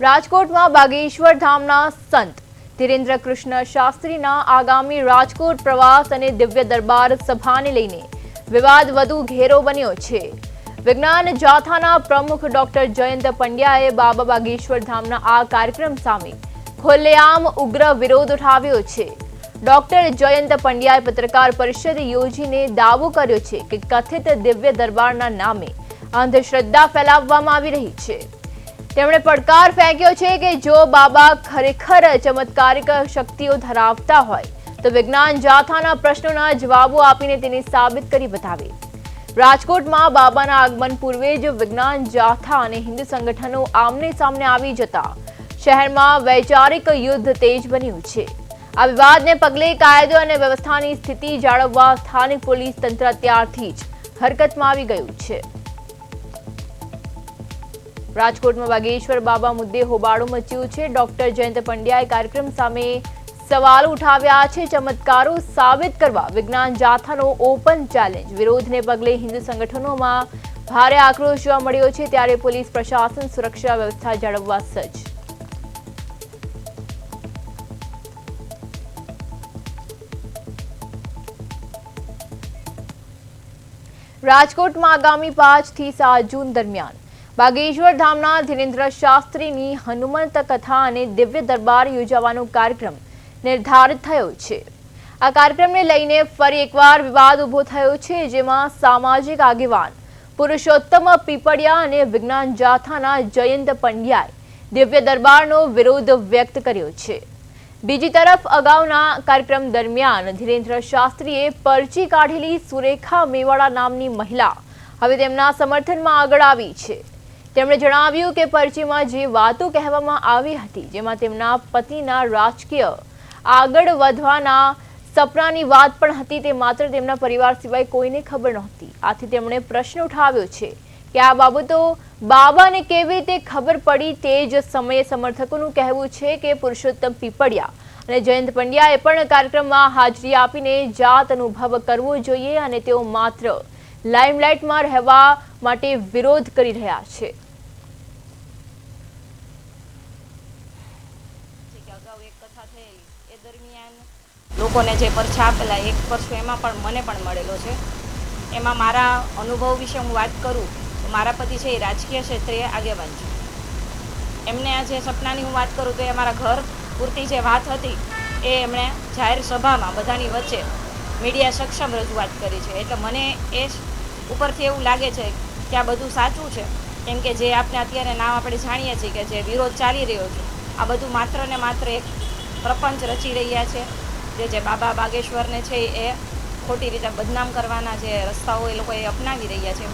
રાજકોટમાં બાગેશ્વર ધામના સંત ધીરેન્દ્ર કૃષ્ણ શાસ્ત્રીના આગામી રાજકોટ પ્રવાસ અને દિવ્ય દરબાર સભાને લઈને વિવાદ વધુ ઘેરો બન્યો છે। વિજ્ઞાન જાથાના પ્રમુખ ડોક્ટર જયંત પંડ્યાએ બાબા બાગેશ્વર ધામના આ કાર્યક્રમ સામે ખુલ્લેઆમ ઉગ્ર વિરોધ ઉઠાવ્યો છે। ડોક્ટર જયંત પંડ્યાએ પત્રકાર પરિષદ યોજીને દાવો કર્યો છે કે કથિત દિવ્ય દરબારના નામે અંધશ્રદ્ધા ફેલાવવામાં આવી રહી છે। તેમણે પડકાર ફેંક્યો છે કે જો બાબા ખરેખર ચમત્કારિક શક્તિઓ ધરાવતા હોય તો વિજ્ઞાન જાથાના પ્રશ્નોના જવાબો આપીને તેને સાબિત કરી બતાવે। રાજકોટમાં બાબાના આગમન પૂર્વે જ વિજ્ઞાન જાથા અને હિન્દુ સંગઠનો આમને સામને આવી જતા શહેરમાં વૈચારિક યુદ્ધ તેજ બન્યું છે। આ વિવાદને પગલે કાયદો અને વ્યવસ્થાની સ્થિતિ જાળવવા સ્થાનિક પોલીસ તંત્ર અત્યારથી જ હરકતમાં આવી ગયું છે। રાજકોટમાં બાગેશ્વર બાબા મુદ્દે હોબાળો મચ્યું છે। ડોક્ટર જયંત પંડ્યાએ કાર્યક્રમ સામે સવાલ ઉઠાવ્યા છે। ચમત્કારો સાબિત કરવા વિજ્ઞાન જાથાનો ઓપન ચેલેન્જ। વિરોધને પગલે હિન્દુ સંગઠનોમાં ભારે આક્રોશ જોવા મળ્યો છે, ત્યારે પોલીસ પ્રશાસન સુરક્ષા વ્યવસ્થા જાળવવા સજ્જ। રાજકોટમાં આગામી 5 થી 7 જૂન દરમિયાન બાગેશ્વર ધામના ધીરેન્દ્ર શાસ્ત્રીની હનુમંત કથા અને દિવ્ય દરબાર યોજવાનો કાર્યક્રમ નિર્ધારિત થયો છે। આ કાર્યક્રમને લઈને ફરી એકવાર વિવાદ ઉભો થયો છે, જેમાં સામાજિક આગેવાન પુરુષોત્તમ પીપળિયા અને વિજ્ઞાન જાથાના જયંત પંડ્યાએ દિવ્ય દરબારનો વિરોધ વ્યક્ત કર્યો છે। બીજી તરફ અગાઉના કાર્યક્રમ દરમિયાન ધીરેન્દ્ર શાસ્ત્રીએ પરચી કાઢેલી સુરેખા મેવાડા નામની મહિલા હવે તેમના સમર્થનમાં આગળ આવી છે। તેમણે જણાવ્યું કે પરચીમાં જે વાતો કહેવામાં આવી હતી, જેમાં તેમના પતિના રાજકીય આગળ વધવાના સપનાની વાત પણ હતી, તે માત્ર તેમના પરિવાર સિવાય કોઈને ખબર નહોતી। આથી તેમણે પ્રશ્ન ઉઠાવ્યો છે કે આ બાબતો બાબાને કેવી રીતે ખબર પડી। તે જ સમયે સમર્થકોનું કહેવું છે કે પુરુષોત્તમ પીપળિયા અને જયંત પંડ્યાએ પણ કાર્યક્રમમાં હાજરી આપીને જાત અનુભવ કરવો જોઈએ અને તેઓ માત્ર લાઇમલાઇટમાં રહેવા માટે વિરોધ કરી રહ્યા છે। લોકોને જે પરચા આપેલા એક પરચો એમાં પણ મને પણ મળેલો છે। એમાં મારા અનુભવ વિશે હું વાત કરું તો મારા પતિ છે એ રાજકીય ક્ષેત્રે આગેવાન છે। એમને આ જે સપનાની હું વાત કરું તો એ અમારા ઘર પૂરતી જે વાત હતી એ એમણે જાહેર સભામાં બધાની વચ્ચે મીડિયા સક્ષમ રજૂઆત કરી છે। એટલે મને એ ઉપરથી એવું લાગે છે કે આ બધું સાચું છે, કેમ કે જે આપણે અત્યારે નામ આપણે જાણીએ છીએ કે જે વિરોધ ચાલી રહ્યો છે, આ બધું માત્ર ને માત્ર એક પ્રપંચ રચી રહ્યા છે। જે બાબા બાગેશ્વરને છે એ ખોટી રીતે બદનામ કરવાના જે રસ્તાઓ એ લોકો અપનાવી રહ્યા છે,